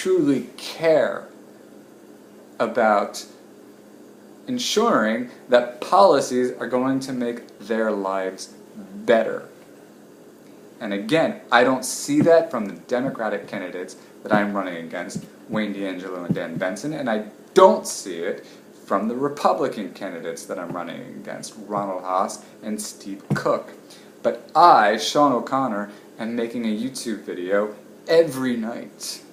truly care about ensuring that policies are going to make their lives better. And again, I don't see that from the Democratic candidates that I'm running against, Wayne D'Angelo and Dan Benson, and I don't see it from the Republican candidates that I'm running against, Ronald Haas and Steve Cook. But I, Sean O'Connor, am making a YouTube video every night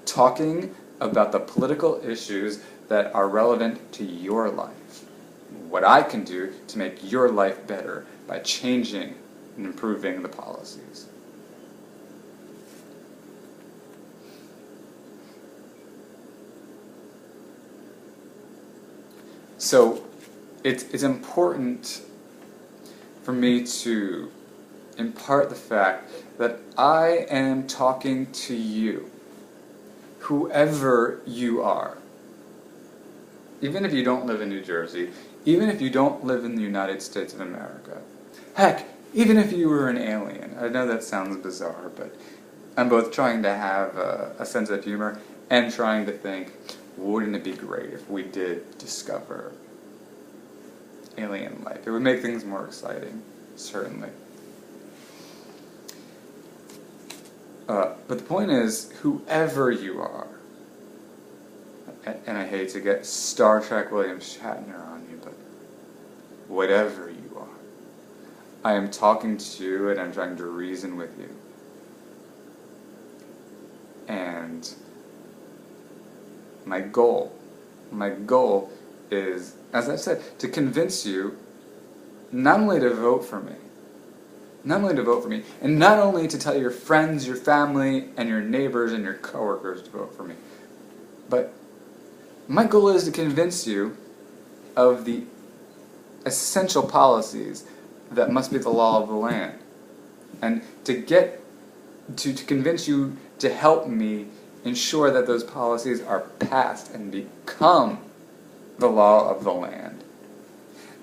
talking about the political issues that are relevant to your life. What I can do to make your life better by changing and improving the policies. So it's important for me to impart the fact that I am talking to you, whoever you are. Even if you don't live in New Jersey, even if you don't live in the United States of America. Heck, even if you were an alien. I know that sounds bizarre, but I'm both trying to have a sense of humor and trying to think, wouldn't it be great if we did discover alien life? It would make things more exciting, certainly. But the point is, whoever you are, and I hate to get Star Trek William Shatner on you, but whatever you are, I am talking to you and I'm trying to reason with you. And my goal is, as I've said, to convince you not only to vote for me, and not only to tell your friends, your family, and your neighbors and your coworkers to vote for me, but my goal is to convince you of the essential policies that must be the law of the land, and to convince you to help me ensure that those policies are passed and become the law of the land.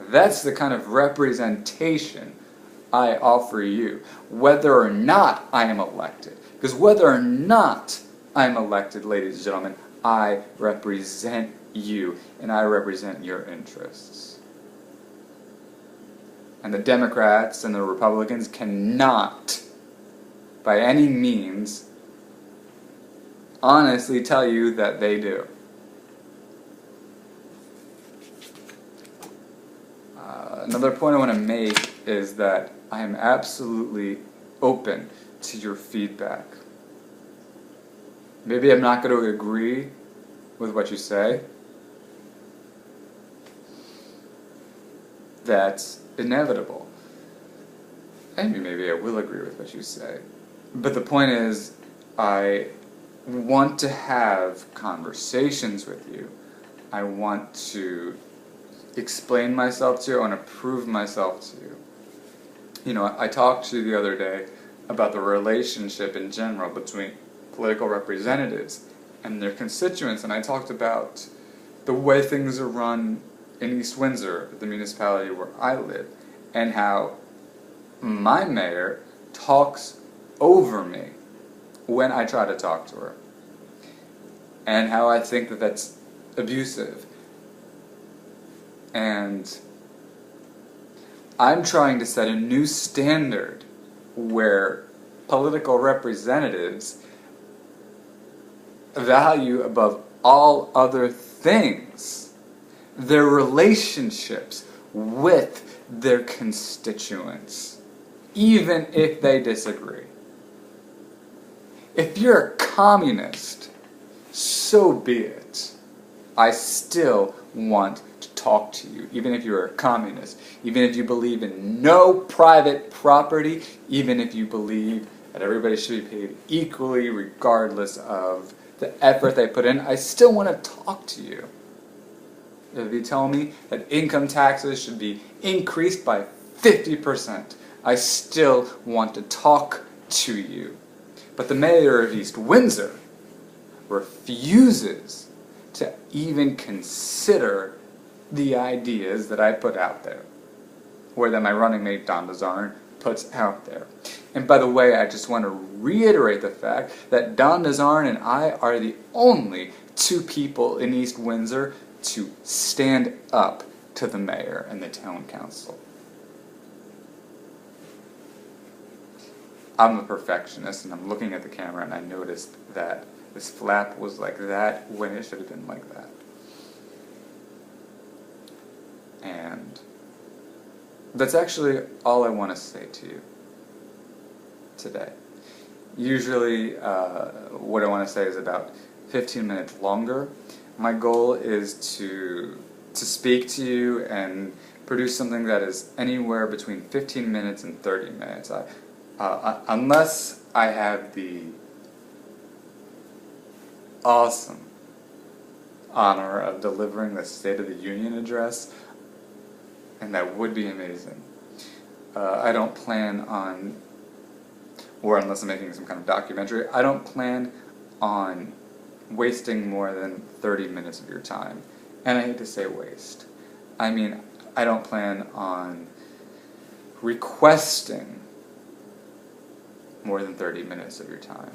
That's the kind of representation I offer you, whether or not I am elected. Because whether or not I'm elected, ladies and gentlemen, I represent you, and I represent your interests. And the Democrats and the Republicans cannot, by any means, honestly tell you that they do. Another point I want to make is that I am absolutely open to your feedback. Maybe I'm not going to agree with what you say. That's inevitable. And maybe I will agree with what you say. But the point is, I want to have conversations with you. I want to explain myself to you. I want to prove myself to you. You know, I talked to you the other day about the relationship in general between political representatives and their constituents, and I talked about the way things are run in East Windsor, the municipality where I live, and how my mayor talks over me when I try to talk to her, and how I think that that's abusive. And I'm trying to set a new standard where political representatives value above all other things their relationships with their constituents, even if they disagree. If you're a communist, so be it. I still want to talk to you, even if you're a communist, even if you believe in no private property, even if you believe that everybody should be paid equally regardless of the effort they put in, I still want to talk to you. If you tell me that income taxes should be increased by 50%, I still want to talk to you. But the mayor of East Windsor refuses to even consider the ideas that I put out there, or that my running mate Don Bazarn puts out there. And by the way, I just want to reiterate the fact that Don DeZarn and I are the only two people in East Windsor to stand up to the mayor and the town council. I'm a perfectionist, and I'm looking at the camera and I noticed that this flap was like that when it should have been like that. And that's actually all I want to say to you today. Usually what I want to say is about 15 minutes longer. My goal is to speak to you and produce something that is anywhere between 15 minutes and 30 minutes. Unless I have the awesome honor of delivering the State of the Union address, and that would be amazing. I don't plan on, or unless I'm making some kind of documentary, I don't plan on wasting more than 30 minutes of your time. And I hate to say waste. I mean, I don't plan on requesting more than 30 minutes of your time.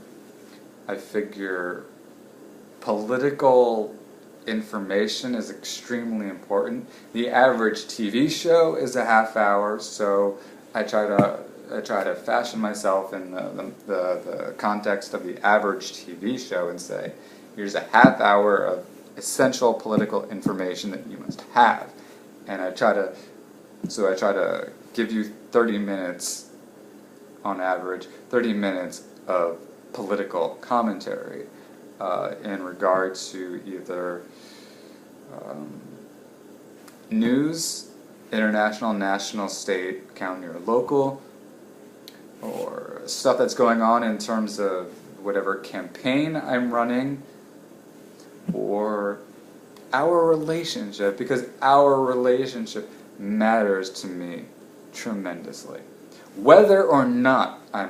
I figure political information is extremely important. The average TV show is a half hour, so I try to fashion myself in the context of the average TV show and say, here's a half hour of essential political information that you must have. And I try to give you 30 minutes on average, 30 minutes of political commentary in regard to either news, international, national, state, county, or local, or stuff that's going on in terms of whatever campaign I'm running, or our relationship, because our relationship matters to me tremendously. Whether or not I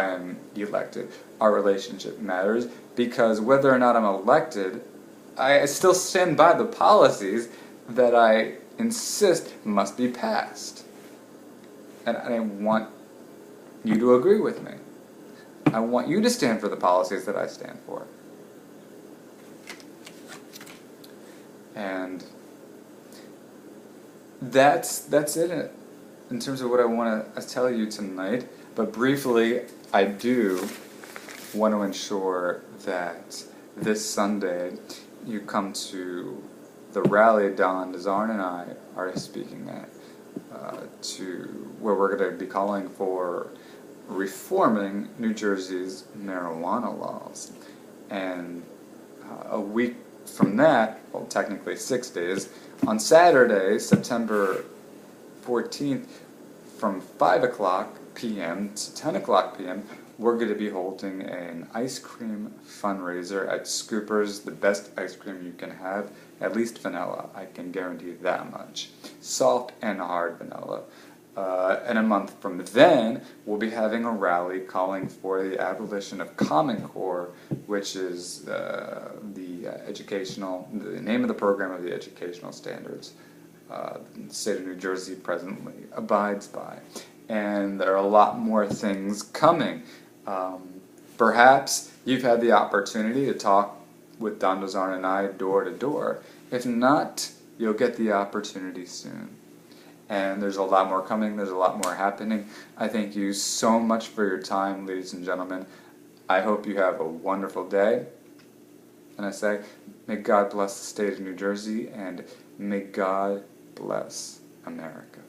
am elected, our relationship matters, because whether or not I'm elected, I still stand by the policies that I insist must be passed. And I want you to agree with me. I want you to stand for the policies that I stand for. And that's it in terms of what I want to tell you tonight. But briefly, I do want to ensure that this Sunday you come to the rally Don DeZarn and I are speaking at, where we're going to be calling for reforming New Jersey's marijuana laws. And a week from that, well, technically 6 days, on Saturday, September 14th, from 5 o'clock p.m. to 10 o'clock p.m., we're going to be holding an ice cream fundraiser at Scoopers, the best ice cream you can have, at least vanilla, I can guarantee that much. Soft and hard vanilla. And a month from then, we'll be having a rally calling for the abolition of Common Core, which is the name of the program of the educational standards the state of New Jersey presently abides by. And there are a lot more things coming. Perhaps you've had the opportunity to talk with Don DeZarn and I door to door. If not, you'll get the opportunity soon. And there's a lot more coming, there's a lot more happening. I thank you so much for your time, ladies and gentlemen. I hope you have a wonderful day. And I say, may God bless the state of New Jersey, and may God bless America.